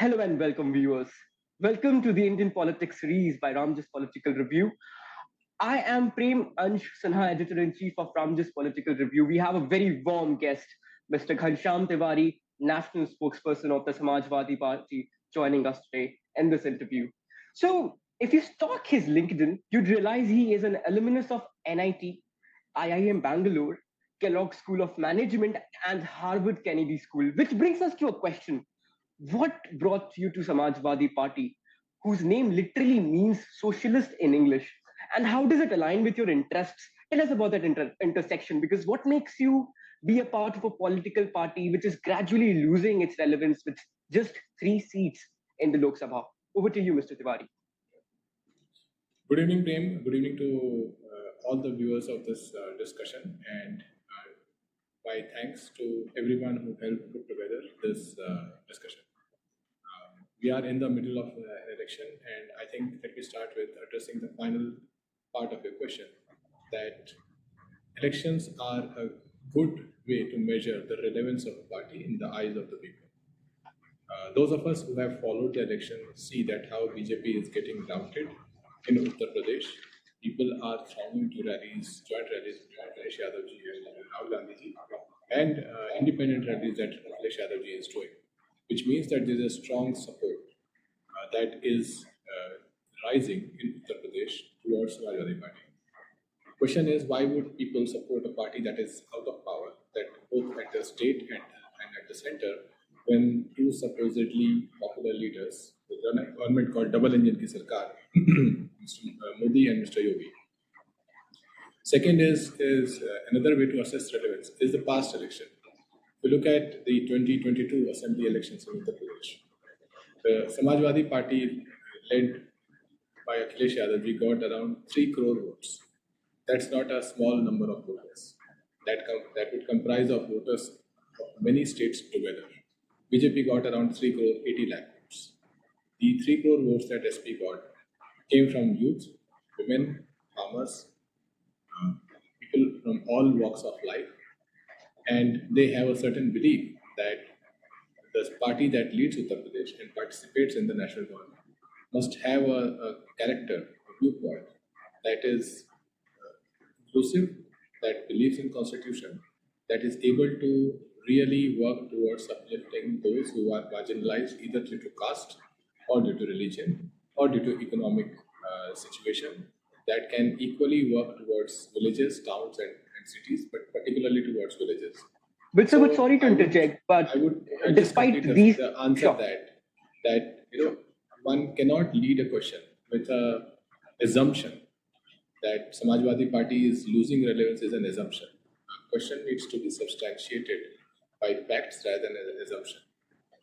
Hello and welcome, viewers. Welcome to the Indian Politics series by Ramjas Political Review. I am Prem, Ansh, Sinha, editor-in-chief of Ramjas Political Review. We have a very warm guest, Mr. Ghanshyam Tiwari, national spokesperson of the Samajwadi Party, joining us today in this interview. So, if you stalk his LinkedIn, you'd realize he is an alumnus of NIT, IIM Bangalore, Kellogg School of Management, and Harvard Kennedy School, which brings us to a question. What brought you to Samajwadi Party, whose name literally means socialist in English? And how does it align with your interests? Tell us about that intersection, because what makes you be a part of a political party which is gradually losing its relevance with just 3 seats in the Lok Sabha? Over to you, Mr. Tiwari. Good evening, Prem. Good evening to all the viewers of this discussion, and my thanks to everyone who helped put together this discussion. We are in the middle of an election, and I think let me start with addressing the final part of your question, that elections are a good way to measure the relevance of a party in the eyes of the people. Those of us who have followed the election see that how BJP is getting routed in Uttar Pradesh. People are thronging to rallies, joint rallies with Akhilesh Yadavji and Rahul Gandhiji, and independent rallies that Akhilesh Yadavji is doing, which means that there is a strong support that is rising in Uttar Pradesh towards Samajwadi Party. Question is, why would people support a party that is out of power, that both at the state and at the center, when two supposedly popular leaders, the government called double engine ki sarkar, Mr. Modi and Mr. Yogi. Second is another way to assess relevance is the past election. If you look at the 2022 assembly elections in Uttar Pradesh, the Samajwadi Party led by Akhilesh Yadavji got around 3 crore votes. That's not a small number of voters. That would comprise of voters of many states together. BJP got around 3 crore 80 lakh votes. The 3 crore votes that SP got came from youth, women, farmers, people from all walks of life, and they have a certain belief that the party that leads Uttar Pradesh and participates in the national government must have a character, a viewpoint that is inclusive, that believes in constitution, that is able to really work towards uplifting those who are marginalized either due to caste or due to religion or due to economic situation, that can equally work towards villages, towns and cities, but particularly towards villages. But so, sorry to interject, but despite these, the answer that one cannot lead a question with a assumption that Samajwadi Party is losing relevance is an assumption. A question needs to be substantiated by facts rather than an assumption.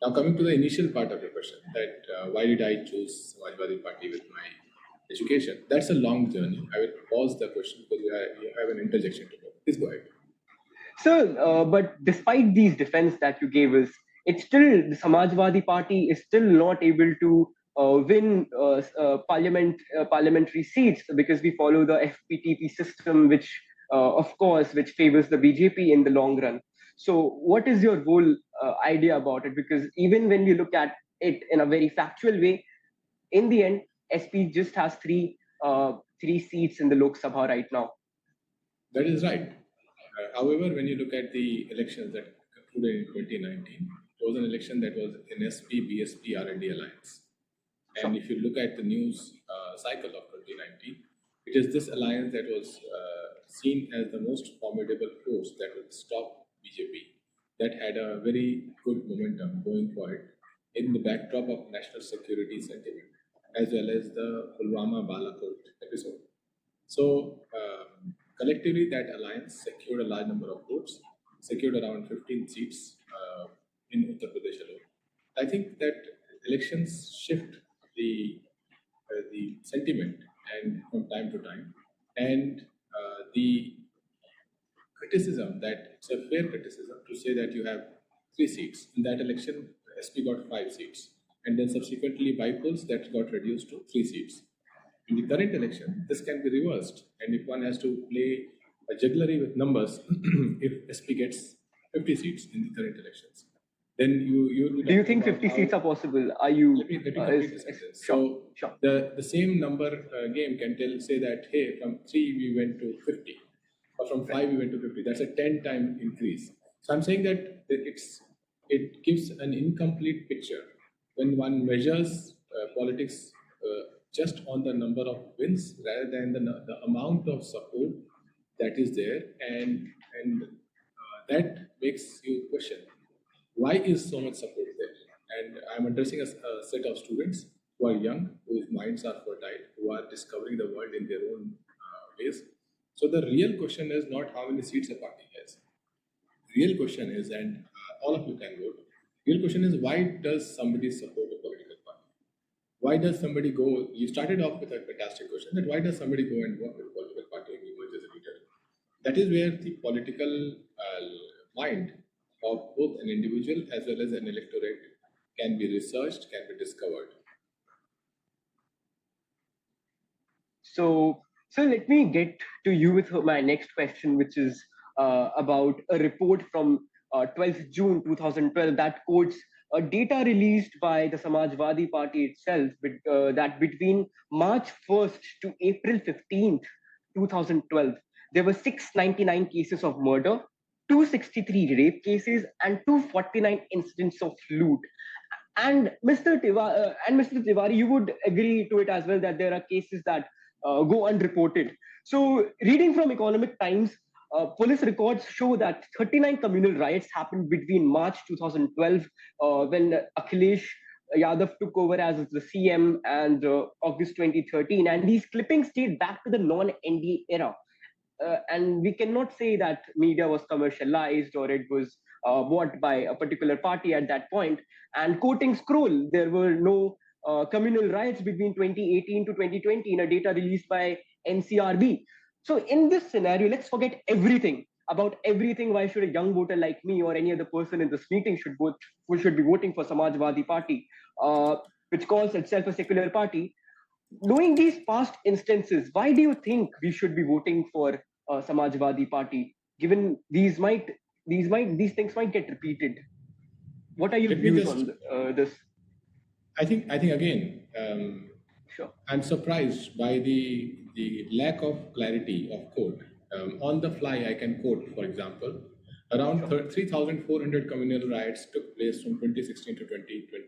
Now, coming to the initial part of your question, that why did I choose Samajwadi Party with my education? That's a long journey. I will pause the question because you have an interjection to go. Please go ahead. So, but despite these defense that you gave us, it's still the Samajwadi Party is still not able to win parliamentary seats because we follow the FPTP system, which, of course, which favors the BJP in the long run. So, what is your whole idea about it? Because even when you look at it in a very factual way, in the end, SP just has three seats in the Lok Sabha right now. That is right. However, when you look at the elections that concluded in 2019, it was an election that was an SP, BSP, RND alliance. And if you look at the news cycle of 2019, it is this alliance that was seen as the most formidable force that would stop BJP, that had a very good momentum going forward in the backdrop of national security sentiment, as well as the Pulwama Balakot episode. So, collectively, that alliance secured a large number of votes, secured around 15 seats in Uttar Pradesh alone. I think that elections shift the sentiment and from time to time, and the criticism that it's a fair criticism to say that you have 3 seats. In that election, SP got 5 seats, and then subsequently by polls that got reduced to 3 seats. In the current election, this can be reversed, and if one has to play a jugglery with numbers, if SP gets 50 seats in the current elections, then you will be Do you talking think about 50 seats are possible? Are you? let me complete the sentence. Sure, So sure. the same number game can say that, hey, from 3 we went to 50, or from 5 we went to 50. That's a 10-time increase. So I'm saying that it gives an incomplete picture when one measures politics just on the number of wins rather than the amount of support that is there, and that makes you question why is so much support there. And I'm addressing a set of students who are young, whose minds are fertile, who are discovering the world in their own ways. So the real question is not how many seats a party has. Real question is, and all of you can vote, real question is, why does somebody support a political party? Why does somebody go? You started off with a fantastic question, that why does somebody go and work with a political party and emerge as a leader? That is where the political mind of both an individual as well as an electorate can be researched, can be discovered. So let me get to you with my next question, which is about a report from 12th June 2012 that quotes data released by the Samajwadi Party itself, that between March 1st to April 15th, 2012, there were 699 cases of murder, 263 rape cases, and 249 incidents of loot. And Mr. Tiwari, you would agree to it as well that there are cases that go unreported. So, reading from Economic Times, police records show that 39 communal riots happened between March 2012, when Akhilesh Yadav took over as the CM, and August 2013. And these clippings date back to the non-NDA era. And we cannot say that media was commercialized or it was bought by a particular party at that point. And quoting Scroll, there were no communal riots between 2018 to 2020 in a data released by NCRB. So in this scenario, let's forget everything about everything. Why should a young voter like me or any other person in this meeting should vote? Who should be voting for Samajwadi Party, which calls itself a secular party? Knowing these past instances, why do you think we should be voting for Samajwadi Party? Given these things might get repeated. What are your views on this? I think again, sure. I'm surprised by the lack of clarity of quote. On the fly, I can quote, for example, around 3,400 communal riots took place from 2016 to 2020.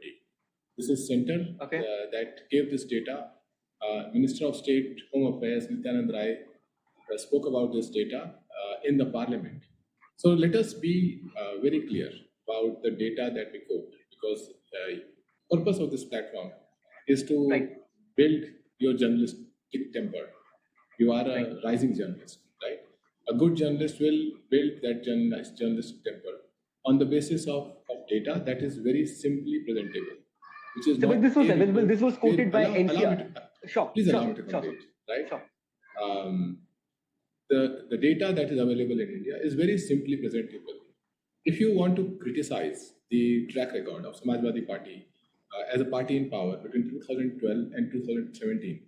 This is center that gave this data. Minister of State Home Affairs Nityanand Rai spoke about this data in the parliament. So let us be very clear about the data that we quote, because purpose of this platform is to build your journalistic temper. You are a rising journalist, right? A good journalist will build that journalistic temper on the basis of data that is very simply presentable. Which is but this was available. This was quoted by NCR. Please allow me to complete, right? The data that is available in India is very simply presentable. If you want to criticize the track record of Samajwadi Party as a party in power between 2012 and 2017,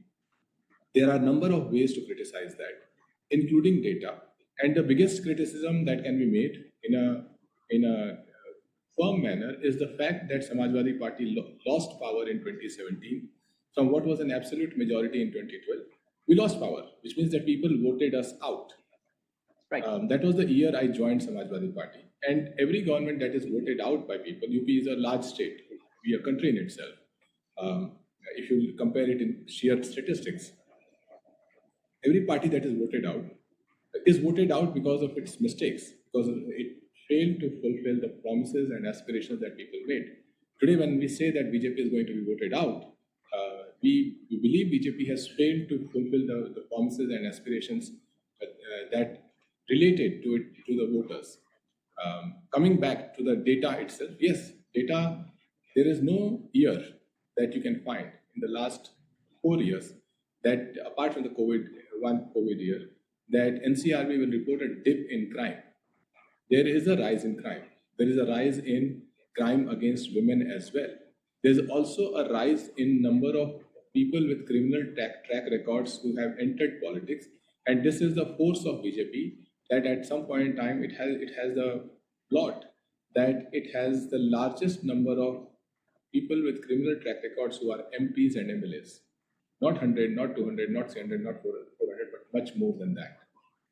there are a number of ways to criticize that, including data. And the biggest criticism that can be made in a firm manner is the fact that Samajwadi Party lost power in 2017 from what was an absolute majority in 2012. We lost power, which means that people voted us out. Right. That was the year I joined Samajwadi Party. And every government that is voted out by people, UP is a large state, be a country in itself. If you compare it in sheer statistics, every party that is voted out because of its mistakes, because it failed to fulfill the promises and aspirations that people made. Today, when we say that BJP is going to be voted out, we believe BJP has failed to fulfill the promises and aspirations that related to the voters. Coming back to the data itself, yes, data, there is no year that you can find in the last 4 years that, apart from the one COVID year, that NCRB will report a dip in crime. There is a rise in crime. There is a rise in crime against women as well. There's also a rise in number of people with criminal track records who have entered politics. And this is the force of BJP, that at some point in time, it has the plot that it has the largest number of people with criminal track records who are MPs and MLAs. Not 100, not 200, not 300, not 400, but much more than that.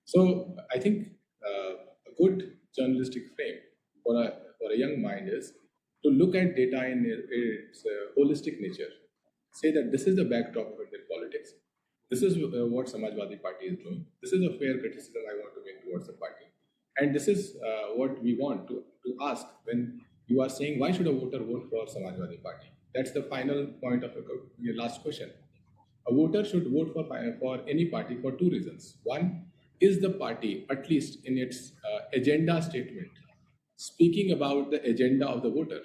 So I think a good journalistic frame for a young mind is to look at data in its holistic nature. Say that this is the backdrop of Indian politics. This is what Samajwadi Party is doing. This is a fair criticism I want to make towards the party. And this is what we want to ask when you are saying, why should a voter vote for Samajwadi Party? That's the final point of your last question. A voter should vote for any party for two reasons. One, is the party, at least in its agenda statement, speaking about the agenda of the voter?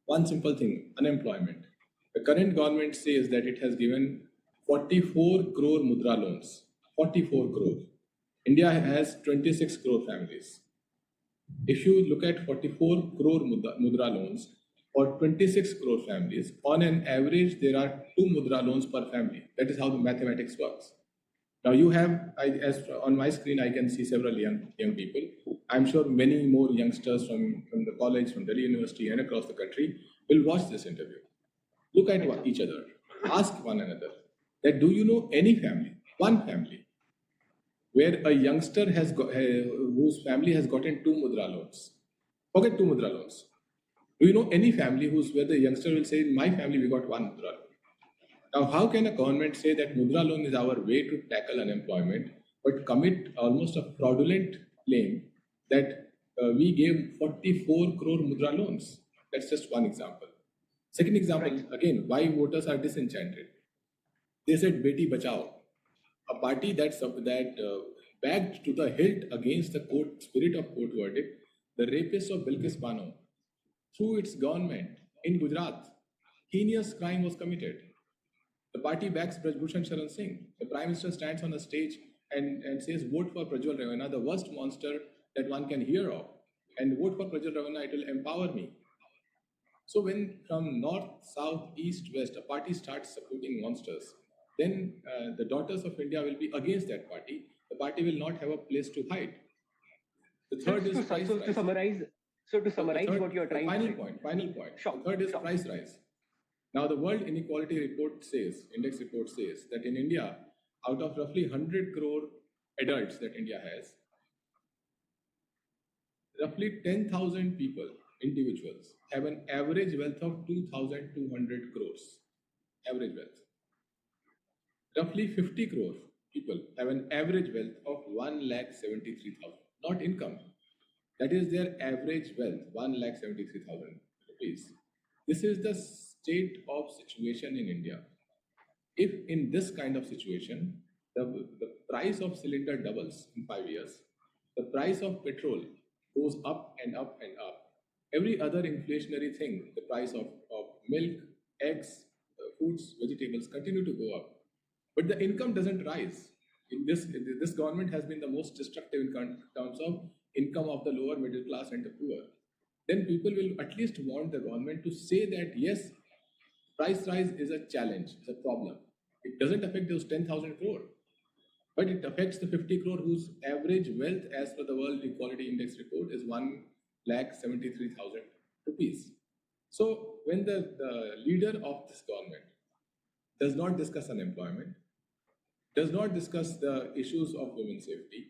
One simple thing, unemployment. The current government says that it has given 44 crore mudra loans. 44 crore. India has 26 crore families. If you look at 44 crore mudra loans for 26 crore families, on an average, there are 2 mudra loans per family. That is how the mathematics works. Now you have, as on my screen, I can see several young people. I'm sure many more youngsters from the college, from Delhi University and across the country will watch this interview. Look at each other. Ask one another that do you know any family, one family, where a youngster has whose family has gotten 2 mudra loans? Forget 2 mudra loans. Do you know any family where the youngster will say, in my family we got 1 mudra loan? Now, how can a government say that mudra loan is our way to tackle unemployment, but commit almost a fraudulent claim that we gave 44 crore mudra loans? That's just one example. Second example, again, why voters are disenchanted. They said Beti Bachao, a party that bagged to the hilt against the spirit of court verdict, the rapists of Bilkis Bano. Through its government in Gujarat, heinous crime was committed. The party backs Braj Bhushan Sharan Singh. The Prime Minister stands on a stage and says, vote for Prajwal Ravana, the worst monster that one can hear of. And vote for Prajwal Ravana, it will empower me. So when from north, south, east, west, a party starts supporting monsters, then the daughters of India will be against that party. The party will not have a place to hide. The third is price rise. To summarize what you're trying to say. Final point. Sure. The third is price rise. Now, the World Inequality Report Index report says that in India, out of roughly 100 crore adults that India has, roughly 10,000 people, individuals, have an average wealth of 2,200 crores. Average wealth. Roughly 50 crore people have an average wealth of 1,73,000. Not income. That is their average wealth, 1,73,000 rupees. This is the state of situation in India. If in this kind of situation, the price of cylinder doubles in 5 years, the price of petrol goes up and up and up. Every other inflationary thing, the price of milk, eggs, fruits, vegetables continue to go up. But the income doesn't rise. This government has been the most destructive in terms of income of the lower middle class and the poor. Then people will at least want the government to say that, yes, price rise is a challenge, is a problem. It doesn't affect those 10,000 crore, but it affects the 50 crore whose average wealth as per the World Equality Index report is 1,73,000 rupees. So when the leader of this government does not discuss unemployment, does not discuss the issues of women's safety,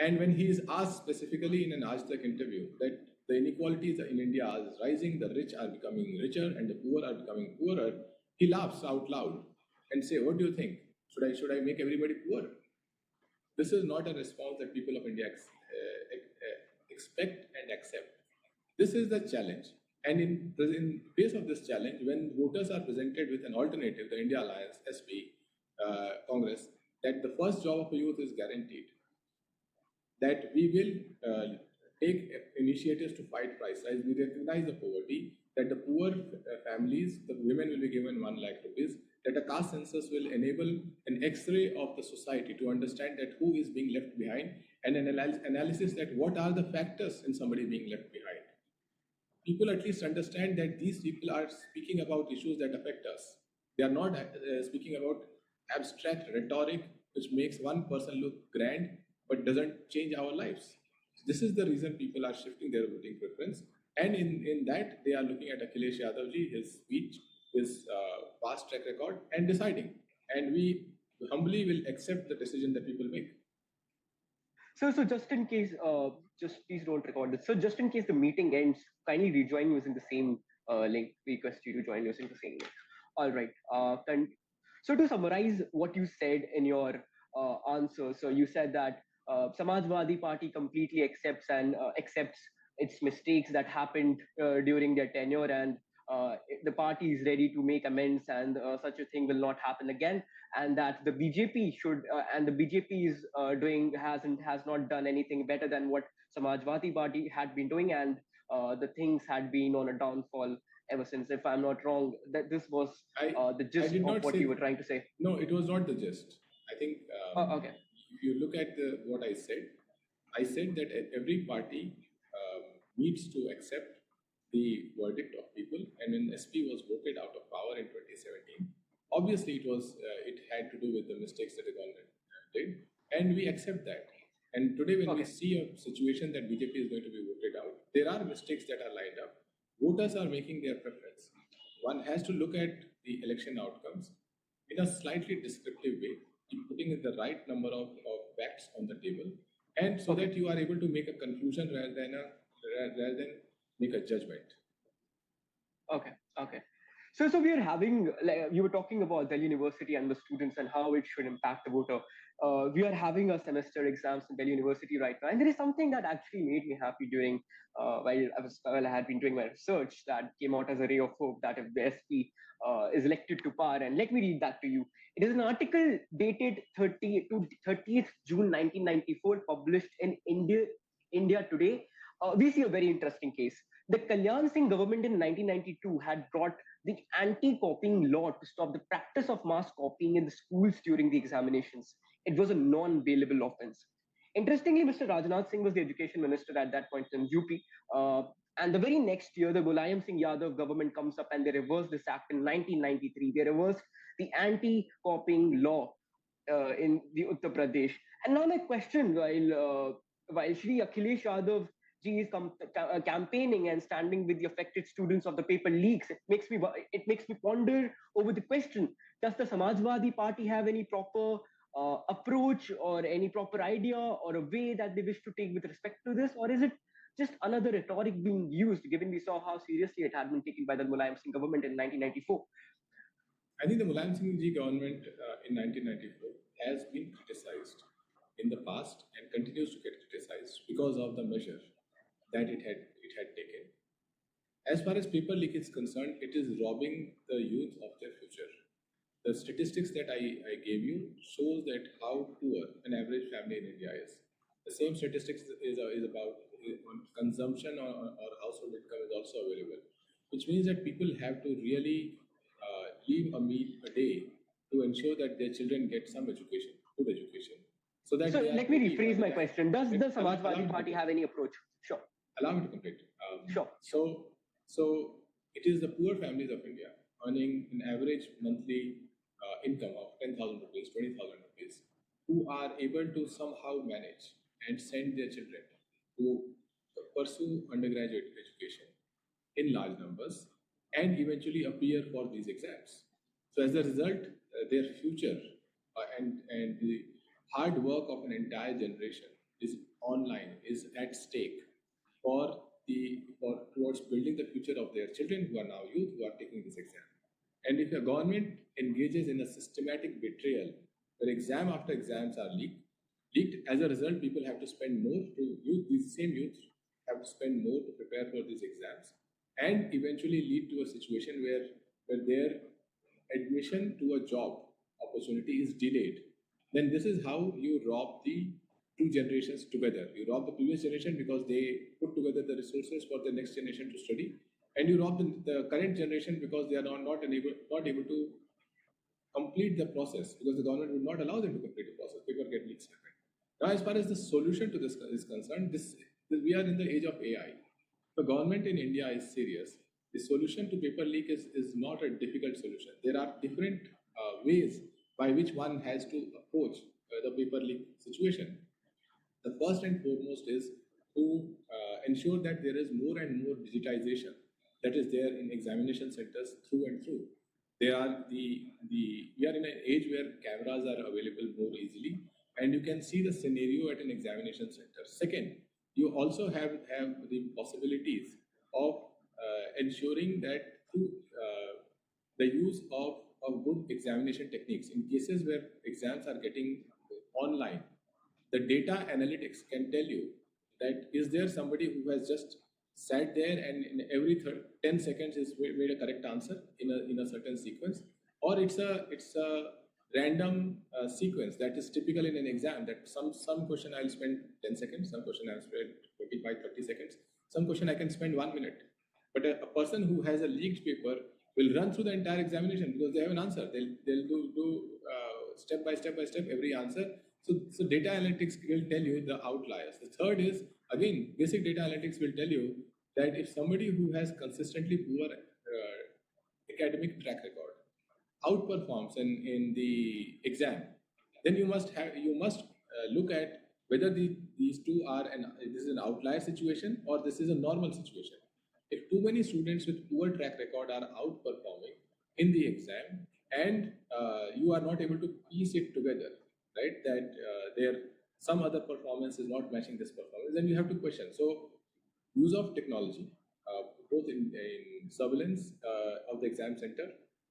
and when he is asked specifically in an Aaj Tak interview that the inequalities in India are rising, the rich are becoming richer and the poor are becoming poorer, he laughs out loud and say, what do you think? Should I make everybody poor? This is not a response that people of India expect and accept. This is the challenge. And in face of this challenge, when voters are presented with an alternative, the India Alliance, SP, Congress, that the first job of a youth is guaranteed, that we will take initiatives to fight price rise. We recognize the poverty, that the poor families, the women will be given 1 lakh rupees, that a caste census will enable an X-ray of the society to understand that who is being left behind, and an analysis that what are the factors in somebody being left behind. People at least understand that these people are speaking about issues that affect us. They are not speaking about abstract rhetoric which makes one person look grand but doesn't change our lives. This is the reason people are shifting their voting preference. And in that, they are looking at Akhilesh Yadavji, his speech, his past track record, and deciding. And we humbly will accept the decision that people make. So just in case, just please don't record this. So just in case the meeting ends, kindly rejoin using the same link. We request you to join using the same link. All right. So to summarize what you said in your answer, so you said that Samajwadi Party completely accepts its mistakes that happened during their tenure, and the party is ready to make amends, and such a thing will not happen again, and that the BJP should and the BJP is doing has not done anything better than what Samajwadi Party had been doing, and the things had been on a downfall ever since. If I'm not wrong, that this was the gist of what you were trying to say. No, it was not the gist. I think Okay. if you look at what I said that every party needs to accept the verdict of people. And when SP was voted out of power in 2017, obviously it had to do with the mistakes that the government did, and we accept that. And today, when we see a situation that BJP is going to be voted out, there are mistakes that are lined up. Voters are making their preference. One has to look at the election outcomes in a slightly descriptive way, putting the right number of facts on the table, and so that you are able to make a conclusion rather than make a judgment. Okay. So we are having, like you were talking about Delhi University and the students and how it should impact the voter. We are having a semester exams in Delhi University right now, and there is something that actually made me happy during while I had been doing my research, that came out as a ray of hope, that if the SP is elected to power. And let me read that to you. It is an article dated 30th June 1994, published in India Today. We see a very interesting case. The Kalyan Singh government in 1992 had brought the anti-copying law to stop the practice of mass copying in the schools during the examinations. It was a non-bailable offense. Interestingly, Mr. Rajnath Singh was the education minister at that point in UP. And the very next year, the Mulayam Singh Yadav government comes up and they reversed this act in 1993. They reversed the anti-copying law in the Uttar Pradesh. And now my question, while Shri Akhilesh Yadav ji is campaigning and standing with the affected students of the paper leaks, it makes me ponder over the question: does the Samajwadi Party have any proper approach or any proper idea or a way that they wish to take with respect to this, or is it just another rhetoric being used, given we saw how seriously it had been taken by the Mulayam Singh government in 1994? I think the Mulayam Singh ji government in 1994 has been criticized in the past and continues to get criticized because of the measure that it had taken. As far as paper leak is concerned, it is robbing the youth of their future. The statistics that I gave you shows that how poor an average family in India is. The same statistics is about consumption or household income is also available, which means that people have to really leave a meal a day to ensure that their children get some education, good education. So let me rephrase my question. Does the Samajwadi Party have any approach? Sure. Allow me to complete. Sure. So it is the poor families of India earning an average monthly income of 10,000 rupees, 20,000 rupees, who are able to somehow manage and send their children to pursue undergraduate education in large numbers and eventually appear for these exams. So as a result, their future and the hard work of an entire generation is at stake towards building the future of their children who are now youth who are taking this exam. And if a government engages in a systematic betrayal where exam after exams are leaked, as a result, people have to spend more these same youth have to spend more to prepare for these exams and eventually lead to a situation where their admission to a job opportunity is delayed. Then this is how you rob the two generations together. You rob the previous generation because they put together the resources for the next generation to study, and you rob the current generation because they are not able to complete the process because the government would not allow them to complete the process. Paper get leaks happen. Now, as far as the solution to this is concerned, we are in the age of AI. The government in India is serious. The solution to paper leak is not a difficult solution. There are different ways by which one has to approach the paper leak situation. The first and foremost is to ensure that there is more and more digitization that is there in examination centers through and through. There are we are in an age where cameras are available more easily, and you can see the scenario at an examination center. Second, you also have the possibilities of ensuring that through the use of good examination techniques in cases where exams are getting online, the data analytics can tell you that is there somebody who has just sat there and in every 10 seconds is made a correct answer in a certain sequence, or it's a random sequence that is typical in an exam, that some question I'll spend 10 seconds, some question I'll spend 25-30 seconds, some question I can spend 1 minute. But a person who has a leaked paper will run through the entire examination because they have an answer. They'll do step by step every answer. So data analytics will tell you the outliers. The third is, again, basic data analytics will tell you that if somebody who has consistently poor academic track record outperforms in the exam, then you must look at whether these two are this is an outlier situation or this is a normal situation. If too many students with poor track record are outperforming in the exam and you are not able to piece it together, right, that there some other performance is not matching this performance, then you have to question. So use of technology, both in surveillance of the exam center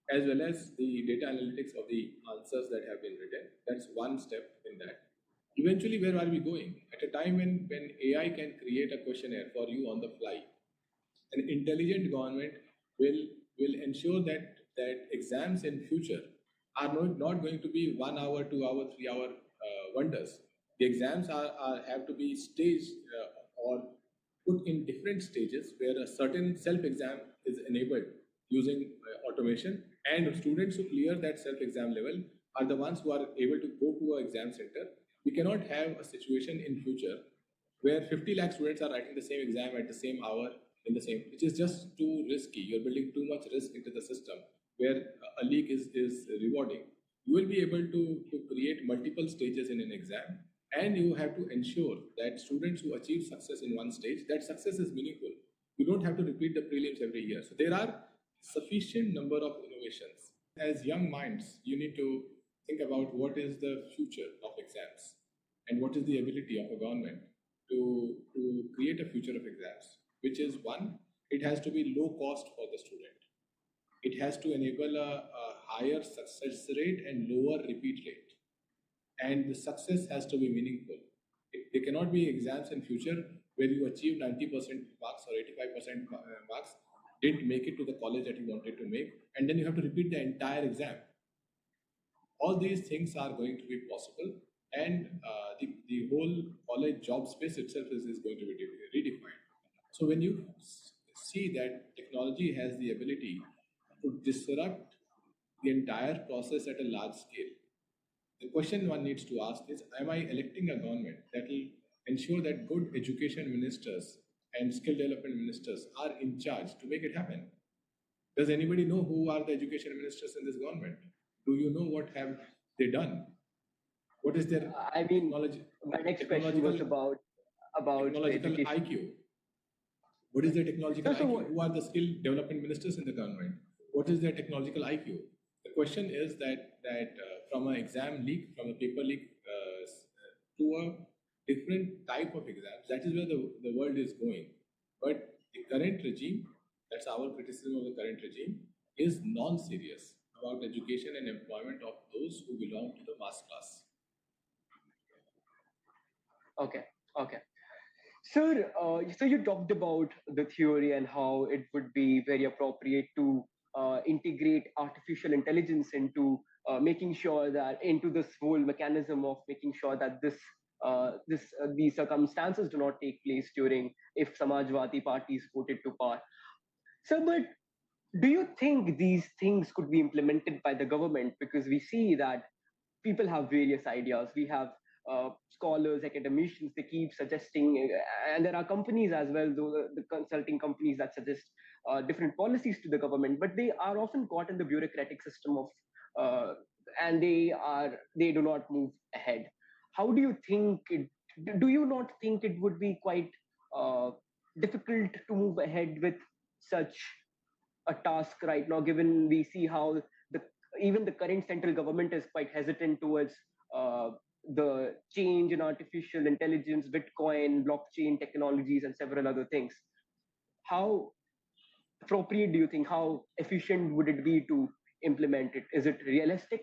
as well as the data analytics of the answers that have been written. That's one step in that. Eventually, where are we going? At a time when AI can create a questionnaire for you on the fly, an intelligent government will ensure that exams in future are not going to be 1 hour, 2 hour, 3 hour wonders. The exams have to be staged or put in different stages where a certain self-exam is enabled using automation, and students who clear that self-exam level are the ones who are able to go to an exam center. We cannot have a situation in future where 50 lakh students are writing the same exam at the same hour in the same, which is just too risky. You're building too much risk into the system where a leak is rewarding. You will be able to create multiple stages in an exam, and you have to ensure that students who achieve success in one stage, that success is meaningful. You don't have to repeat the prelims every year. So there are sufficient number of innovations. As young minds, you need to think about what is the future of exams and what is the ability of a government to create a future of exams, which is one, it has to be low cost for the student. It has to enable a higher success rate and lower repeat rate. And the success has to be meaningful. There cannot be exams in future where you achieve 90% marks or 85% marks, didn't make it to the college that you wanted to make, and then you have to repeat the entire exam. All these things are going to be possible, and the whole college job space itself is going to be redefined. So when you see that technology has the ability to disrupt the entire process at a large scale, the question one needs to ask is, am I electing a government that will ensure that good education ministers and skill development ministers are in charge to make it happen? Does anybody know who are the education ministers in this government? Do you know what have they done? What is their technology? My next question was about technological IQ. What is their technological IQ? Who are the skill development ministers in the government? What is their technological IQ? The question is that from an exam leak, from a paper leak to a different type of exams, that is where the world is going. But the current regime, that's our criticism of the current regime, is non-serious about education and employment of those who belong to the mass class. Okay. Sir, so you talked about the theory and how it would be very appropriate to integrate artificial intelligence into making sure that into this whole mechanism of making sure that these circumstances do not take place during if Samajwadi party is voted to power. So, but do you think these things could be implemented by the government? Because we see that people have various ideas. We have scholars, academicians, they keep suggesting, and there are companies as well, the consulting companies that suggest different policies to the government, but they are often caught in the bureaucratic system of, and they do not move ahead. How do you think do you not think it would be quite difficult to move ahead with such a task right now, given we see how the even the current central government is quite hesitant towards uh, the change in artificial intelligence, Bitcoin, blockchain technologies, and several other things. How appropriate do you think? How efficient would it be to implement it? Is it realistic?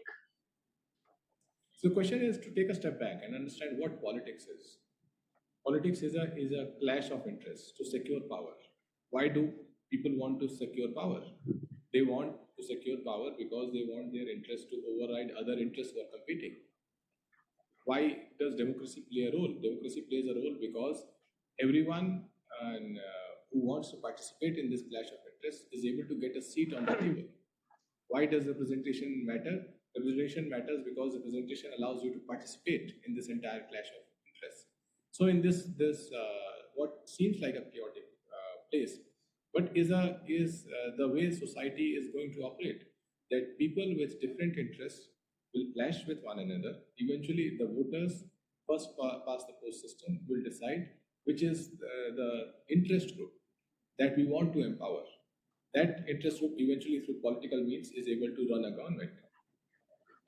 So the question is to take a step back and understand what politics is. Politics is a clash of interests to secure power. Why do people want to secure power? They want to secure power because they want their interests to override other interests who are competing. Why does democracy play a role? Democracy plays a role because everyone who wants to participate in this clash of interests is able to get a seat on the table. Why does representation matter? Representation matters because representation allows you to participate in this entire clash of interests. So in this what seems like a chaotic place, but is the way society is going to operate. That people with different interests will clash with one another. Eventually, the voters first past the post system will decide which is the interest group that we want to empower. That interest group eventually through political means is able to run a government.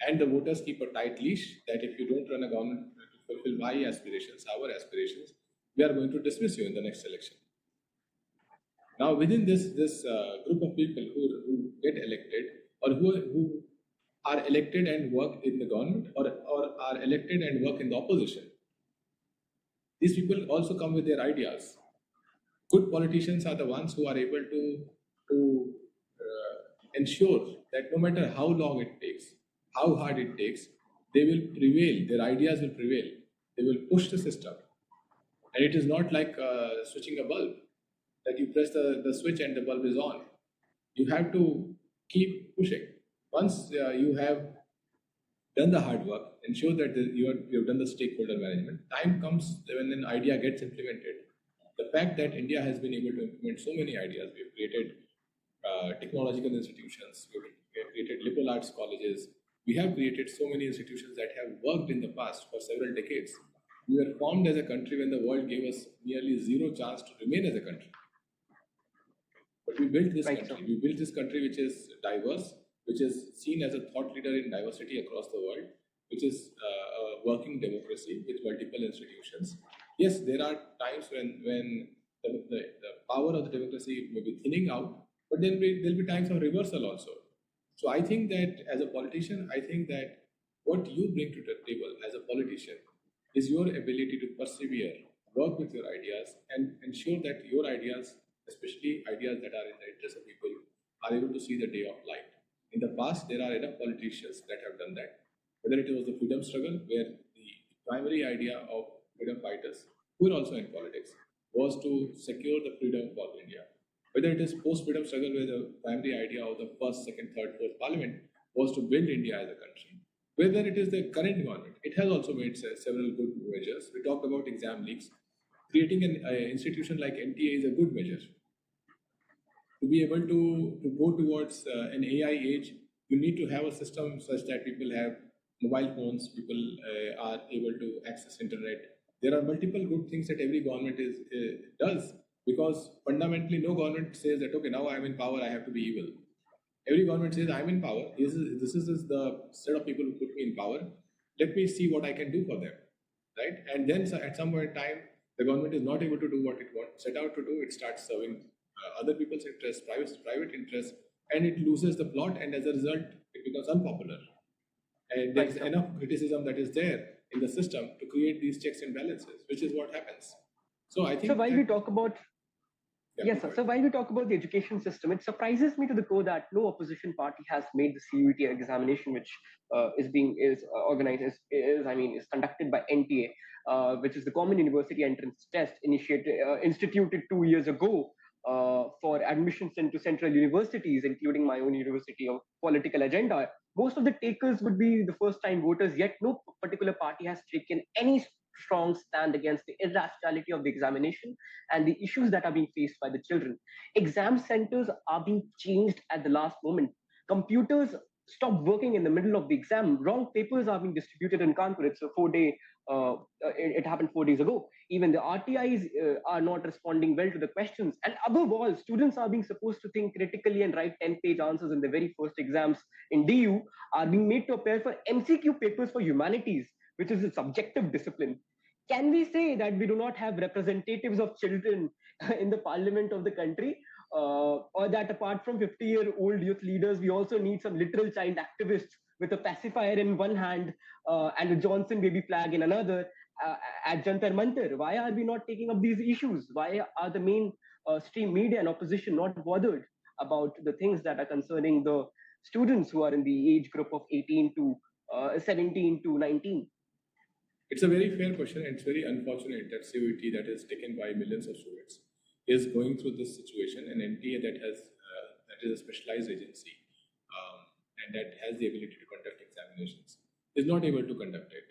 And the voters keep a tight leash that if you don't run a government to fulfill my aspirations, our aspirations, we are going to dismiss you in the next election. Now, within this group of people who get elected or who are elected and work in the government or are elected and work in the opposition, these people also come with their ideas. Good politicians are the ones who are able to ensure that no matter how long it takes, how hard it takes, they will prevail. Their ideas will prevail. They will push the system. And it is not like switching a bulb, that you press the switch and the bulb is on. You have to keep pushing. Once you have done the hard work, ensure that you've done the stakeholder management, time comes when an idea gets implemented. The fact that India has been able to implement so many ideas, we've created technological institutions, we've created liberal arts colleges, we have created so many institutions that have worked in the past for several decades. We were formed as a country when the world gave us nearly zero chance to remain as a country. But we built this country. We built this country which is diverse, which is seen as a thought leader in diversity across the world, which is a working democracy with multiple institutions. Yes, there are times when the power of the democracy may be thinning out, but there'll be times of reversal also. So I think that as a politician, I think that what you bring to the table as a politician is your ability to persevere, work with your ideas, and ensure that your ideas, especially ideas that are in the interest of people, are able to see the day of light. In the past, there are enough politicians that have done that. Whether it was the freedom struggle, where the primary idea of freedom fighters, who were also in politics, was to secure the freedom for India. Whether it is post-freedom struggle, where the primary idea of the first, second, third, fourth parliament was to build India as a country. Whether it is the current government, it has also made several good measures. We talked about exam leaks. Creating an institution like NTA is a good measure. To be able to go towards an AI age, you need to have a system such that people have mobile phones, people are able to access internet. There are multiple good things that every government does, because fundamentally no government says that, okay, now I'm in power, I have to be evil. Every government says, I'm in power, this is the set of people who put me in power, let me see what I can do for them, right? And then at some point in time, the government is not able to do what it set out to do, it starts serving other people's interests, private interests, and it loses the plot, and as a result, it becomes unpopular. And there's enough criticism that is there in the system to create these checks and balances, which is what happens. So I think. So while we talk about yes, sir. So while we talk about the education system, it surprises me to the core that no opposition party has made the CUET examination, which is organized is conducted by NTA, which is the Common University Entrance Test, instituted 2 years ago for admissions into central universities, including my own university of political agenda. Most of the takers would be the first-time voters. Yet no particular party has taken any strong stand against the irrationality of the examination and the issues that are being faced by the children. Exam centers are being changed at the last moment. Computers stop working in the middle of the exam. Wrong papers are being distributed in Kanpur. It's a 4-day. It happened 4 days ago. Even the RTIs are not responding well to the questions. And above all, students are being supposed to think critically and write 10-page answers in the very first exams in DU, are being made to appear for MCQ papers for humanities, which is a subjective discipline. Can we say that we do not have representatives of children in the parliament of the country? Or that apart from 50-year-old youth leaders, we also need some literal child activists with a pacifier in one hand and a Johnson baby flag in another at Jantar Mantar? Why are we not taking up these issues? Why are the main stream media and opposition not bothered about the things that are concerning the students who are in the age group of 18 to 17 to 19? It's a very fair question, and it's very unfortunate that COET that is taken by millions of students is going through this situation, and NTA that is a specialized agency and that has the ability to conduct examinations is not able to conduct it.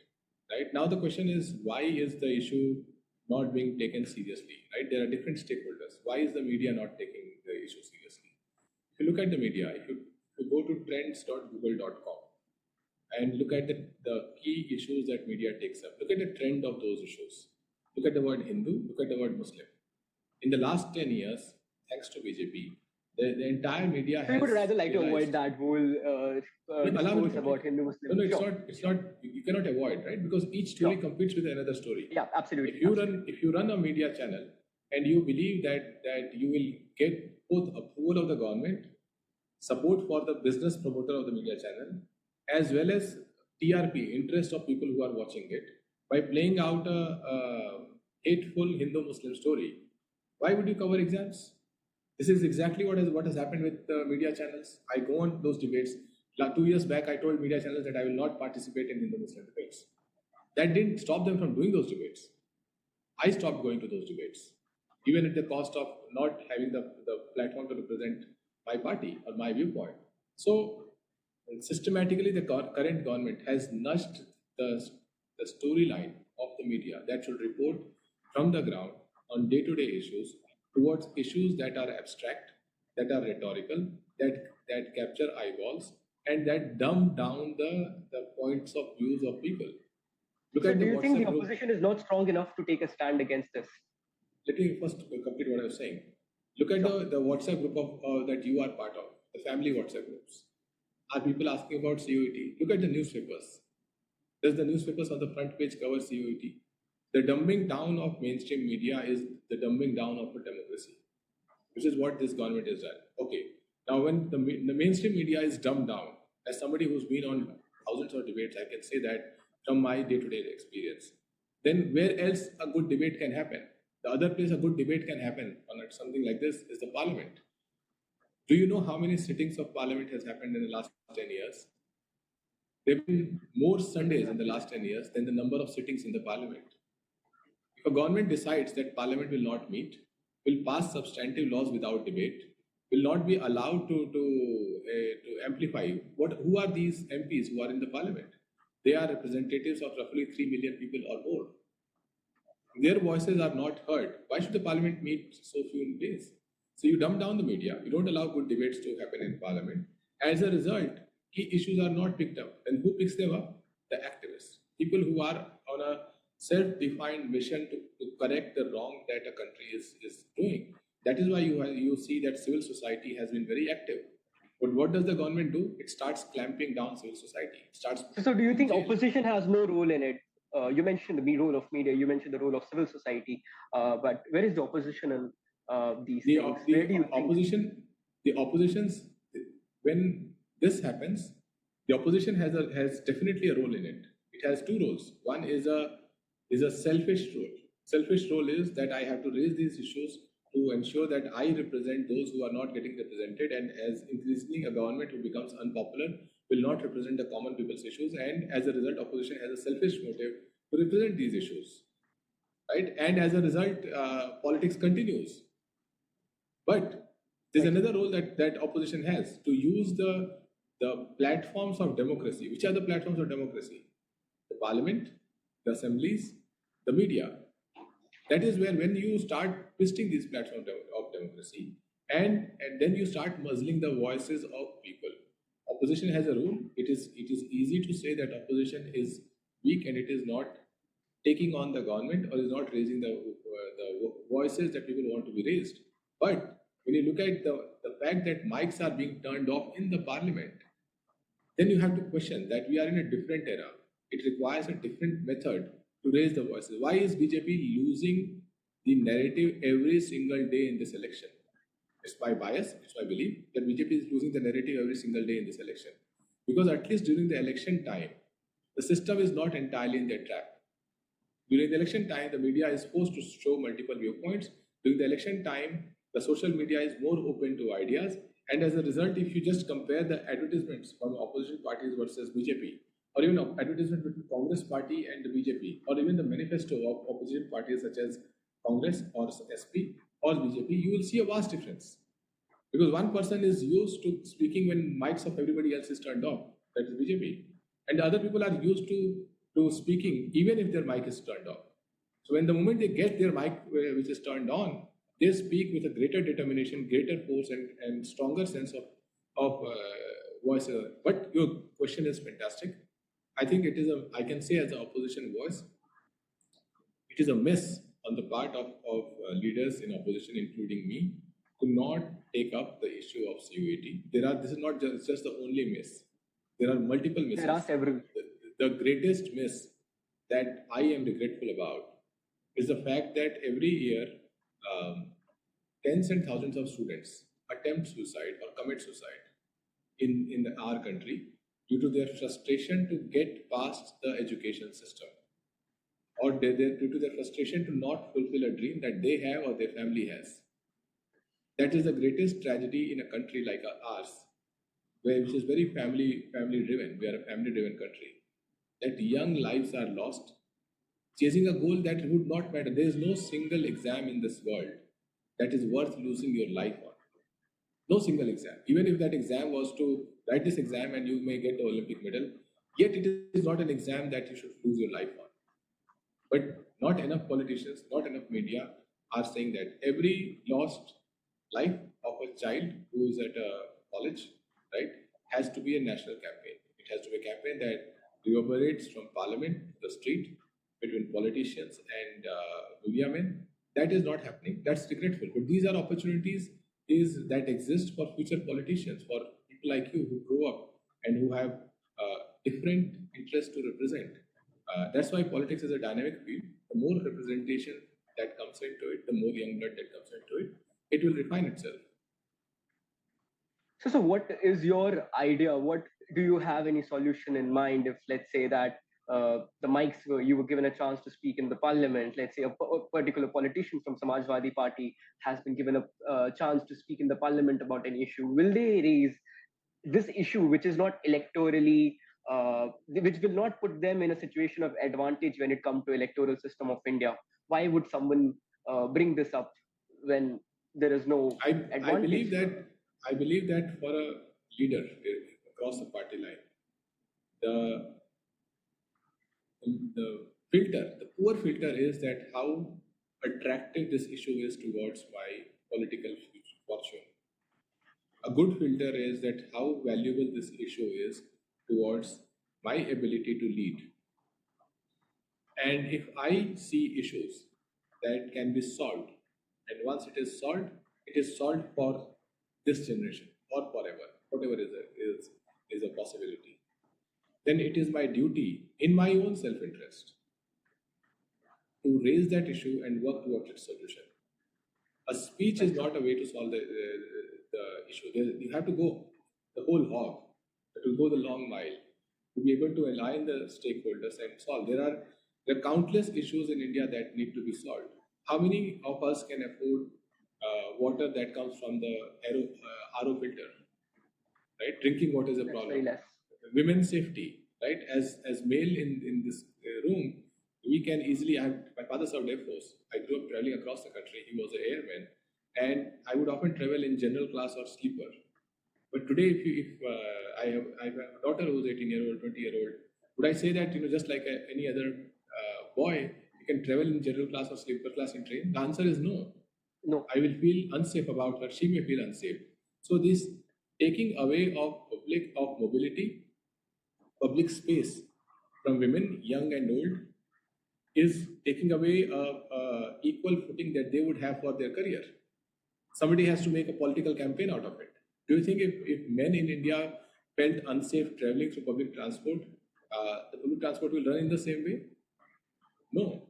Right now, the question is, why is the issue not being taken seriously? Right, there are different stakeholders. Why is the media not taking the issue seriously? If you look at the media, if you go to trends.google.com and look at the key issues that media takes up, look at the trend of those issues. Look at the word Hindu, look at the word Muslim. In the last 10 years, thanks to BJP, the entire media has... I would rather like to avoid that whole discourse about Hindu Muslim. No, it's not, you cannot avoid, right? Because each story competes with another story. Yeah, absolutely. If you run a media channel and you believe that you will get both approval of the government, support for the business promoter of the media channel, as well as TRP, interest of people who are watching it, by playing out a hateful Hindu-Muslim story, why would you cover exams? This is exactly what has happened with media channels. I go on those debates. 2 years back, I told media channels that I will not participate in Hindu-Muslim debates. That didn't stop them from doing those debates. I stopped going to those debates, even at the cost of not having the platform to represent my party or my viewpoint. So, systematically, the current government has nudged the storyline of the media that should report from the ground on day-to-day issues towards issues that are abstract, that are rhetorical, that capture eyeballs, and that dumb down the points of views of people. So do you think the opposition is not strong enough to take a stand against this? Let me first complete what I was saying. Look at the WhatsApp group that you are part of, the family WhatsApp groups. Are people asking about COET? Look at the newspapers. Does the newspapers on the front page cover COET? The dumbing down of mainstream media is the dumbing down of a democracy, which is what this government has done. Okay, now when the mainstream media is dumbed down, as somebody who's been on thousands of debates, I can say that from my day-to-day experience, then where else a good debate can happen? The other place a good debate can happen on something like this is the parliament. Do you know how many sittings of parliament has happened in the last 10 years? There have been more Sundays in the last 10 years than the number of sittings in the parliament. If a government decides that parliament will not meet, will pass substantive laws without debate, will not be allowed to amplify, who are these MPs who are in the parliament? They are representatives of roughly 3 million people or more. Their voices are not heard. Why should the parliament meet so few days? So you dumb down the media, you don't allow good debates to happen in parliament. As a result, key issues are not picked up. And who picks them up? The activists. People who are on a self-defined mission to correct the wrong that a country is doing. That is why you see that civil society has been very active. But what does the government do? It starts clamping down civil society. So do you think opposition has no role in it? You mentioned the role of media, you mentioned the role of civil society, but where is the opposition in these things? Where do you think? The oppositions, when this happens, the opposition has definitely a role in it. It has two roles. One is a selfish role. Selfish role is that I have to raise these issues to ensure that I represent those who are not getting represented, and as increasingly a government who becomes unpopular will not represent the common people's issues, and as a result, opposition has a selfish motive to represent these issues, right? And as a result, politics continues. But there's another role that opposition has, to use the platforms of democracy. Which are the platforms of democracy? The parliament, the assemblies, the media. That is where, when you start twisting these platforms of democracy, and then you start muzzling the voices of people. Opposition has a role. It is easy to say that opposition is weak and it is not taking on the government or is not raising the voices that people want to be raised. But when you look at the fact that mics are being turned off in the parliament, then you have to question that we are in a different era. It requires a different method to raise the voices. Why is BJP losing the narrative every single day in this election? It's my bias, it's my belief that BJP is losing the narrative every single day in this election. Because at least during the election time, the system is not entirely in their trap. During the election time, the media is forced to show multiple viewpoints. During the election time, the social media is more open to ideas. And as a result, if you just compare the advertisements from opposition parties versus BJP, or even advertisement between Congress party and the BJP, or even the manifesto of opposition parties such as Congress or SP or BJP, you will see a vast difference. Because one person is used to speaking when mics of everybody else is turned off, that is BJP. And the other people are used to speaking even if their mic is turned off. So when the moment they get their mic which is turned on, they speak with a greater determination, greater force, and stronger sense of voice. But your question is fantastic. I think it is I can say as an opposition voice, it is a miss on the part of leaders in opposition, including me, to not take up the issue of CUAT. This is not just the only miss. There are multiple misses. There are several. The greatest miss that I am regretful about is the fact that every year tens and thousands of students attempt suicide or commit suicide in our country due to their frustration to get past the education system, or due to their frustration to not fulfill a dream that they have or their family has. That is the greatest tragedy in a country like ours, which is very family driven. We are a family driven country. That young lives are lost chasing a goal that would not matter. There is no single exam in this world that is worth losing your life on. No single exam. Even if that exam was to write this exam and you may get the Olympic medal, yet it is not an exam that you should lose your life on. But not enough politicians, not enough media are saying that every lost life of a child who is at a college, right, has to be a national campaign. It has to be a campaign that reverberates from parliament to the street between politicians and media men. That is not happening. That's regretful. But these are opportunities that exist for future politicians, for people like you who grow up and who have different interests to represent. That's why politics is a dynamic field. The more representation that comes into it, the more young blood that comes into it, it will refine itself. So what is your idea? What do you have any solution in mind if, let's say, that the mics you were given a chance to speak in the parliament, let's say a particular politician from Samajwadi party has been given a chance to speak in the parliament about an issue, will they raise this issue, which is not electorally, which will not put them in a situation of advantage when it comes to electoral system of India? Why would someone bring this up when there is no advantage? I believe that for a leader across the party line, the poor filter is that how attractive this issue is towards my political fortune. A good filter is that how valuable this issue is towards my ability to lead. And if I see issues that can be solved, and once it is solved for this generation or forever, whatever is a possibility, then it is my duty in my own self-interest to raise that issue and work towards its solution. A speech is not a way to solve the issue. You have to go the whole hog, to go the long mile, to be able to align the stakeholders and solve. There are countless issues in India that need to be solved. How many of us can afford water that comes from the RO filter? Right, drinking water is a problem. Women's safety, right? As male in this room, we can easily. My father served Air Force. I grew up traveling across the country. He was an airman, and I would often travel in general class or sleeper. But today, if I have a daughter who's 18-year-old, 20-year-old, would I say that just like any other boy, you can travel in general class or sleeper class in train? The answer is no. No. I will feel unsafe about her. She may feel unsafe. So this taking away of mobility, public space from women, young and old, is taking away a equal footing that they would have for their career. Somebody has to make a political campaign out of it. Do you think if men in India felt unsafe traveling through public transport, the public transport will run in the same way? No.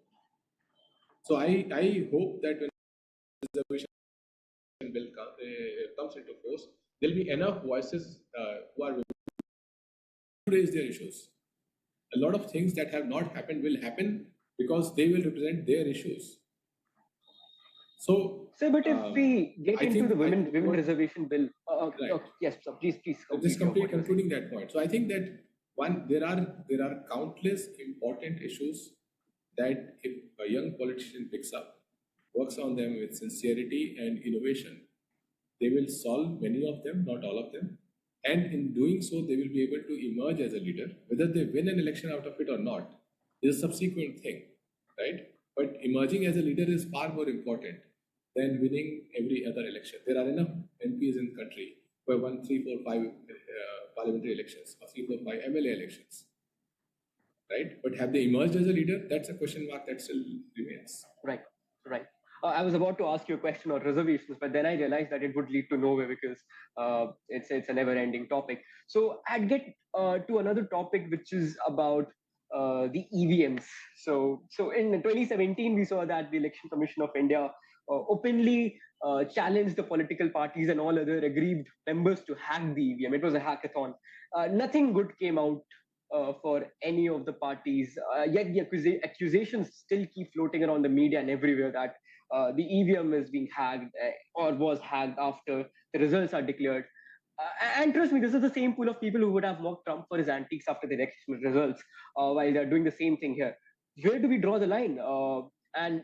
So I hope that when reservation bill comes into force, there'll be enough voices who are willing to raise their issues. A lot of things that have not happened will happen because they will represent their issues. So, sir, but if we get into the women reservation bill, right. Yes, sir, please. Just concluding that point. So I think that there are countless important issues that if a young politician picks up, works on them with sincerity and innovation, they will solve many of them, not all of them. And in doing so, they will be able to emerge as a leader. Whether they win an election out of it or not is a subsequent thing, right? But emerging as a leader is far more important than winning every other election. There are enough MPs in the country who have won 3, 4, 5 parliamentary elections or 3, 4, 5 MLA elections, right? But have they emerged as a leader? That's a question mark that still remains. Right. I was about to ask you a question on reservations, but then I realized that it would lead to nowhere because it's a never-ending topic. So I'd get to another topic, which is about the EVMs. So in 2017, we saw that the Election Commission of India openly challenged the political parties and all other aggrieved members to hack the EVM. It was a hackathon. Nothing good came out for any of the parties. Yet the accusations still keep floating around the media and everywhere that the EVM is being hacked or was hacked after the results are declared. And trust me, this is the same pool of people who would have mocked Trump for his antics after the election results while they're doing the same thing here. Where do we draw the line? And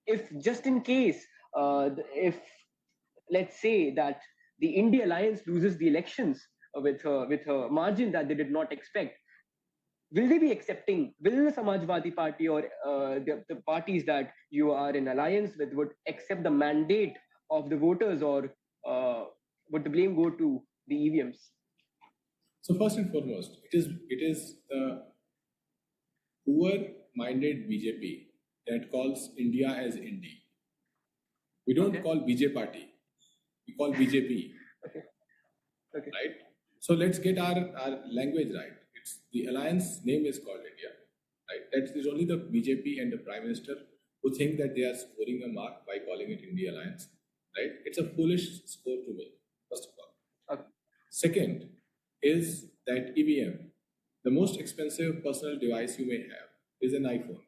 if just in case, if let's say that the India Alliance loses the elections with a margin that they did not expect, will they be accepting, will the Samajwadi party or the parties that you are in alliance with would accept the mandate of the voters, or would the blame go to the EVMs? So first and foremost, it is the poor-minded BJP that calls India as Indy. We don't call BJ party, we call BJP. Okay. Right? So let's get our language right. The alliance name is called India, right? That is only the BJP and the Prime Minister who think that they are scoring a mark by calling it India Alliance, right? It's a foolish score to me, first of all. Okay. Second is that EVM, the most expensive personal device you may have, is an iPhone.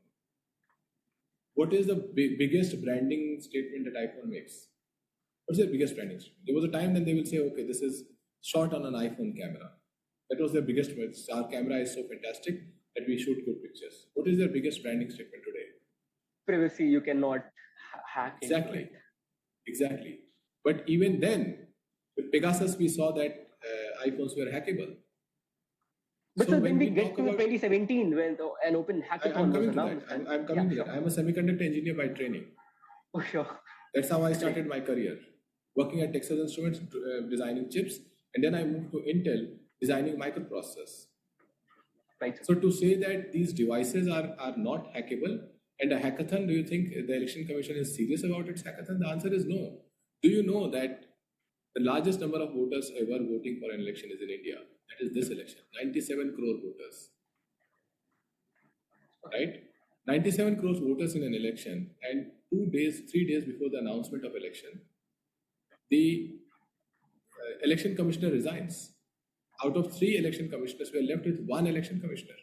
What is the biggest branding statement that iPhone makes? What's their biggest branding statement? There was a time when they will say, okay, this is shot on an iPhone camera. That was their biggest message. Our camera is so fantastic that we shoot good pictures. What is their biggest branding statement today? Privacy, you cannot hack. Exactly. But even then, with Pegasus, we saw that iPhones were hackable. But so when we get to 2017, when an open hackathon was announced. I'm coming to that. I'm a semiconductor engineer by training. Oh, sure. That's how I started my career, working at Texas Instruments, designing chips, and then I moved to Intel, designing microprocessors. Right. So to say that these devices are not hackable and a hackathon, do you think the Election Commission is serious about its hackathon? The answer is no. Do you know that the largest number of voters ever voting for an election is in India? That is this election, 97 crore voters. Right? 97 crore voters in an election, and 3 days before the announcement of election, the election commissioner resigns. Out of 3 election commissioners, we are left with 1 election commissioner.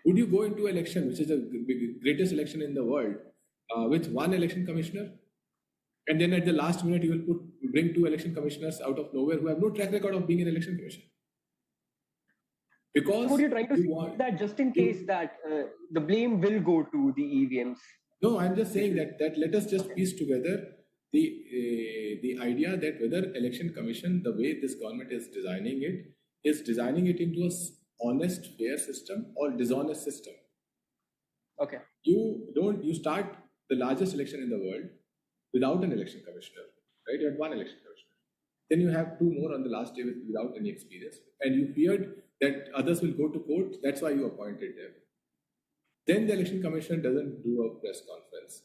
Would you go into election, which is the greatest election in the world, with 1 election commissioner? And then at the last minute, you will bring 2 election commissioners out of nowhere who have no track record of being an election commissioner. Because so what you're trying to say that just in case that the blame will go to the EVMs. No, I'm just saying that let us just piece together the idea that whether election commission, the way this government is designing it into a honest, fair system or dishonest system. Okay. You start the largest election in the world without an election commissioner, right? You had 1 election commissioner. Then you have 2 more on the last day without any experience. And you feared that others will go to court. That's why you appointed them. Then the election commission doesn't do a press conference.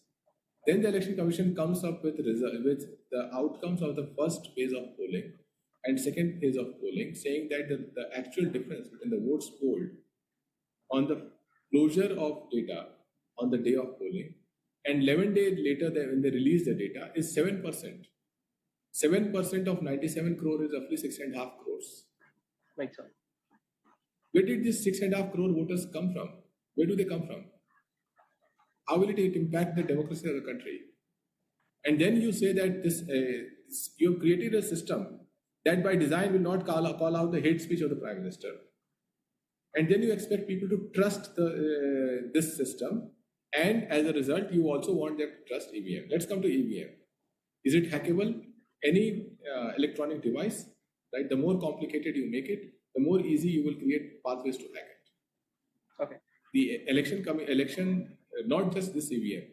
Then the election commission comes up with the outcomes of the first phase of polling and second phase of polling, saying that the actual difference between the votes polled on the closure of data on the day of polling and 11 days later when they release the data is 7%. 7% of 97 crore is roughly 6.5 crores. Right, sir. Where did these 6.5 crore voters come from? Where do they come from? How will it impact the democracy of the country? And then you say that you have created a system that by design will not call out the hate speech of the Prime Minister. And then you expect people to trust this system. And as a result, you also want them to trust EVM. Let's come to EVM. Is it hackable? Any electronic device, right? The more complicated you make it, the more easy you will create pathways to hack it. Okay. The election, not just this EVM.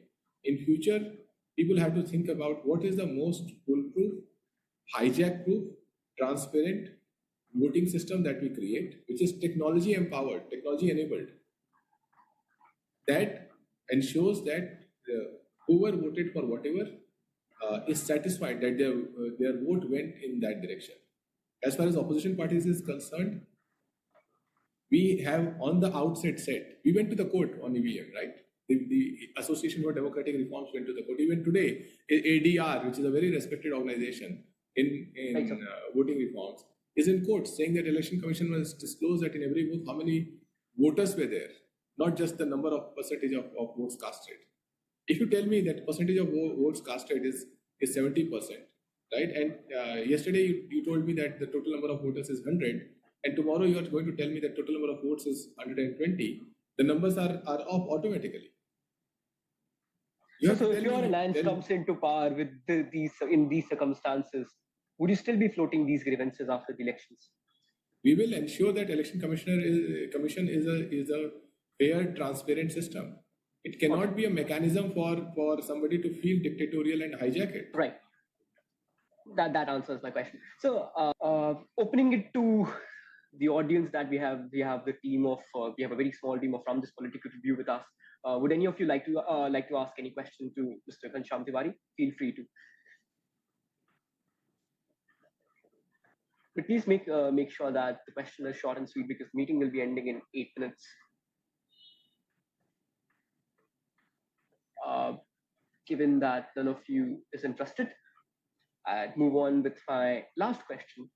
In future, people have to think about what is the most foolproof, hijack-proof, transparent voting system that we create, which is technology empowered, technology enabled. That ensures that whoever voted for whatever is satisfied that their vote went in that direction. As far as opposition parties is concerned, we have on the outset said, we went to the court on EVM, right? The Association for Democratic Reforms went to the court. Even today, ADR, which is a very respected organization in voting reforms, is in court saying that Election Commission must disclose that in every booth how many voters were there, not just the number of percentage of votes casted. If you tell me that percentage of votes casted is 70%, right? And yesterday you told me that the total number of voters is 100, and tomorrow you are going to tell me that total number of votes is 120. The numbers are off automatically. So if your alliance comes into power with in these circumstances, would you still be floating these grievances after the elections? We will ensure that Election Commission is a fair, transparent system. It cannot be a mechanism for somebody to feel dictatorial and hijack it. Right. That answers my question. So opening it to the audience that we have the team of we have a very small team of Ramjas Political Review with us. Would any of you like to ask any question to Mr. Ghanshyam Tiwari? Feel free to. But please make sure that the question is short and sweet because the meeting will be ending in 8 minutes. Given that none of you is interested, I'd move on with my last question.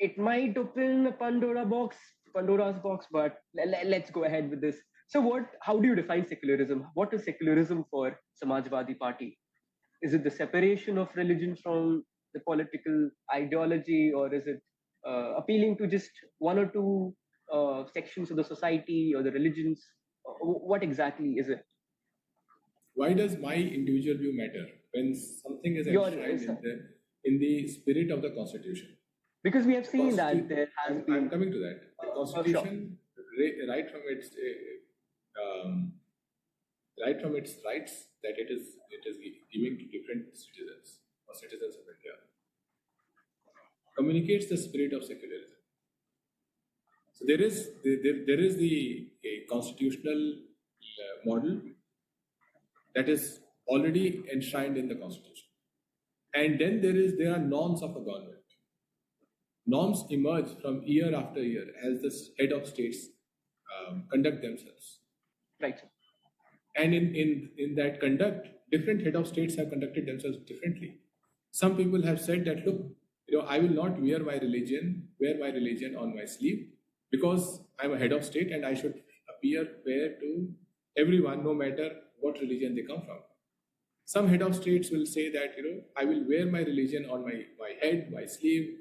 It might open a Pandora's box, but let's go ahead with this. So how do you define secularism? What is secularism for Samajwadi Party? Is it the separation of religion from the political ideology, or is it appealing to just one or two sections of the society or the religions? What exactly is it? Why does my individual view matter when something is enshrined in the spirit of the Constitution? Because we have seen that there has been... I'm coming to that. The Constitution, right from its rights that it is giving to different citizens or citizens of India, communicates the spirit of secularism. So there is the constitutional model that is already enshrined in the Constitution, and then there are norms of a government. Norms emerge from year after year as the head of states conduct themselves. Right. And in that conduct, different head of states have conducted themselves differently. Some people have said that, look, I will not wear my religion on my sleeve because I'm a head of state and I should appear fair to everyone, no matter what religion they come from. Some head of states will say that, I will wear my religion on my head, my sleeve,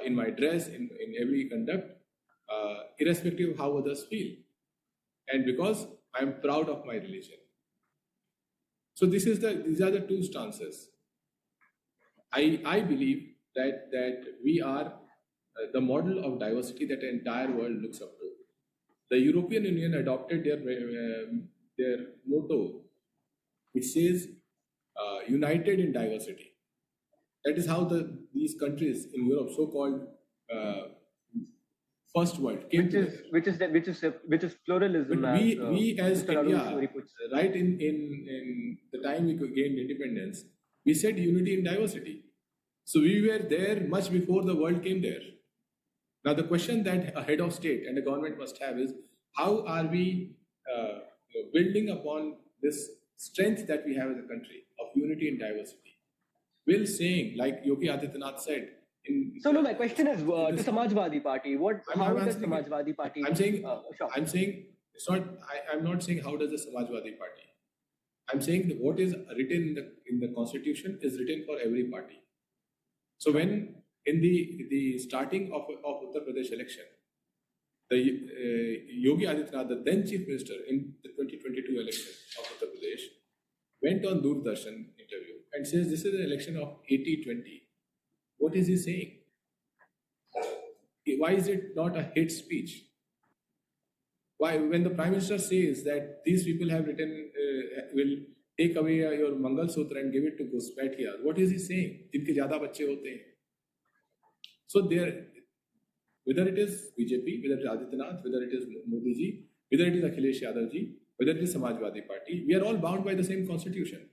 in my dress, in every conduct, irrespective of how others feel. And because I'm proud of my religion. So these are the two stances. I believe that we are the model of diversity that the entire world looks up to. The European Union adopted their motto, which says, united in diversity. That is how these countries in Europe, so-called first world came together. Which is pluralism. But we as Mr. Arun India, Shourie puts. right in the time we gained independence, we said unity in diversity. So we were there much before the world came there. Now the question that a head of state and a government must have is, how are we building upon this strength that we have as a country of unity and diversity? Will saying, like Yogi Adityanath said, so no, my question is the Samajwadi Party. How does Samajwadi Party? I'm saying it's not. I'm not saying how does the Samajwadi Party. I'm saying that what is written in the constitution is written for every party. So when in the starting of Uttar Pradesh election, the Yogi Adityanath, the then chief minister in the 2022 election of Uttar Pradesh, went on Doordarshan interview and says this is an election of 80-20. What is he saying? Why is it not a hate speech? Why, when the Prime Minister says that these people have written, will take away your Mangal Sutra and give it to Ghuspatia, what is he saying? Jinke zyada bacche hote hain. So there, whether it is BJP, whether it is Adityanath, whether it is Modi ji, whether it is Akhilesh Yadav ji, whether it is Samajwadi Party, we are all bound by the same constitution.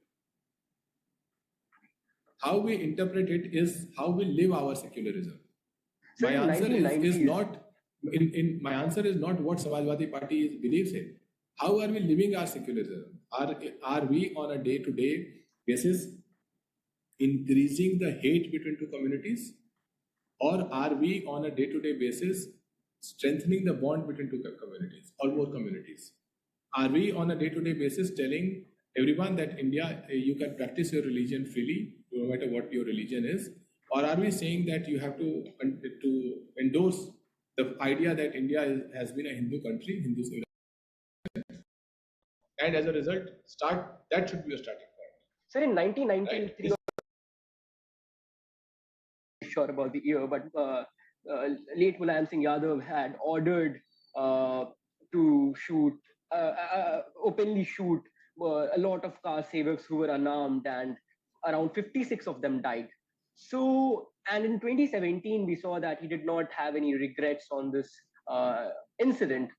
How we interpret it is how we live our secularism. So my answer is not my answer is not what Samajwadi Party believes in. How are we living our secularism? Are we on a day-to-day basis increasing the hate between two communities, or are we on a day-to-day basis strengthening the bond between two communities or more communities? Are we on a day-to-day basis telling everyone that India, you can practice your religion freely, no matter what your religion is? Or are we saying that you have to endorse the idea that India has been a Hindu country, Hindu civilization, and as a result, that should be a starting point. Sir, in 1993, right. Sure about the year, but late Mulayam Singh Yadav had ordered to shoot, openly shoot a lot of car savers who were unarmed, and around 56 of them died. So, and in 2017, we saw that he did not have any regrets on this incident.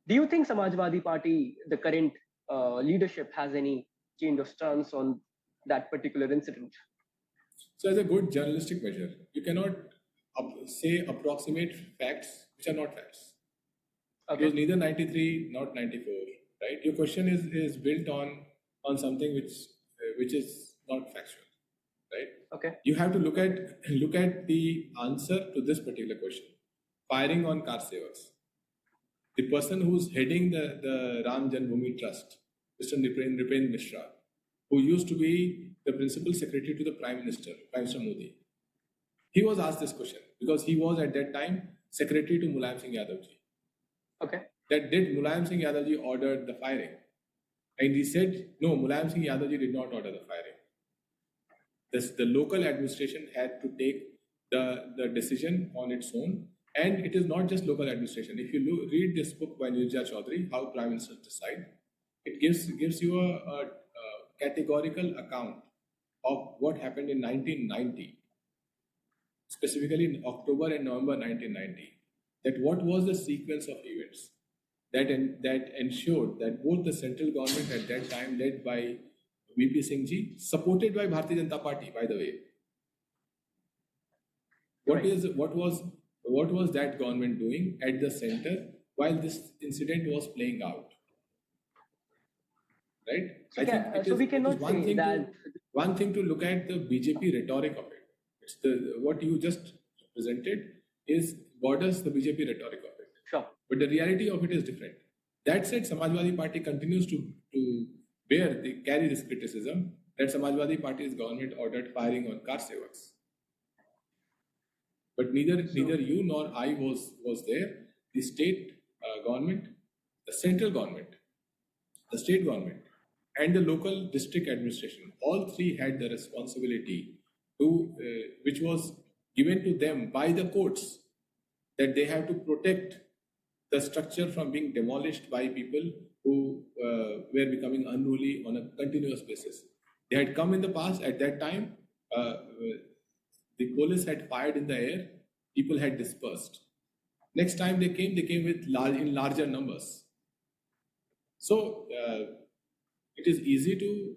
Do you think Samajwadi Party, the current leadership, has any change of stance on that particular incident? So, as a good journalistic measure, you cannot say approximate facts which are not facts. Okay. It was neither 93 nor 94, right? Your question is built on something which is not factual, right? Okay. You have to look at the answer to this particular question. Firing on car savers. The person who's heading the Ram Janmabhoomi Trust, Mr. Nripen Mishra, who used to be the principal secretary to the Prime Minister Modi, he was asked this question because he was at that time secretary to Mulayam Singh Yadav ji. Okay. That did Mulayam Singh Yadav ji ordered the firing? And he said, no, Mulayam Singh Yadav ji did not order the firing. The local administration had to take the decision on its own. And it is not just local administration. If you read this book by Nirja Chaudhary, How Prime Ministers Decide, it gives you a categorical account of what happened in 1990, specifically in October and November 1990, that what was the sequence of events that ensured that both the central government at that time, led by VP Singh ji, supported by Bharatiya Janata Party, by the way. What was that government doing at the center while this incident was playing out? Right? So we cannot say that. One thing to look at the BJP rhetoric of it. It's what you just presented borders the BJP rhetoric of it. Sure. But the reality of it is different. That said, Samajwadi Party continues to carry this criticism that Samajwadi Party's government ordered firing on car savers. But neither you nor I was there. The state government, the central government, the state government, and the local district administration, all three had the responsibility which was given to them by the courts, that they have to protect the structure from being demolished by people who were becoming unruly on a continuous basis. They had come in the past. At that time, the police had fired in the air, people had dispersed. Next time they came with in larger numbers. So it is easy to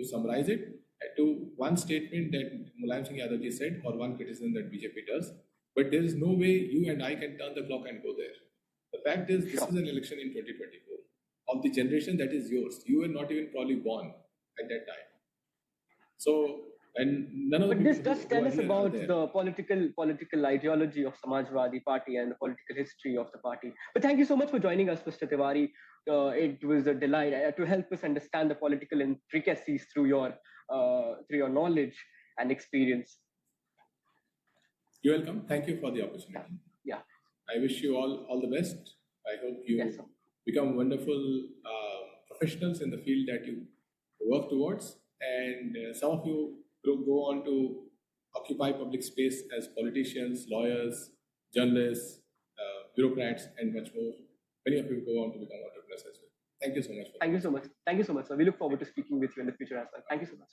summarize it to one statement that Mulayam Singh Yadav ji said, or one criticism that BJP does. But there is no way you and I can turn the clock and go there. The fact is, this is an election in 2024 of the generation that is yours. You were not even probably born at that time. So, and none of the But this does tell us about the political ideology of Samajwadi party and the political history of the party. But thank you so much for joining us, Mr. Tiwari. It was a delight to help us understand the political intricacies through your knowledge and experience. You're welcome. Thank you for the opportunity. Yeah. I wish you all the best. I hope you become wonderful professionals in the field that you work towards. And some of you go on to occupy public space as politicians, lawyers, journalists, bureaucrats, and much more. Many of you go on to become entrepreneurs as well. Thank you so much. Thank you so much. Thank you so much, sir. We look forward to speaking with you in the future as well. Thank you so much.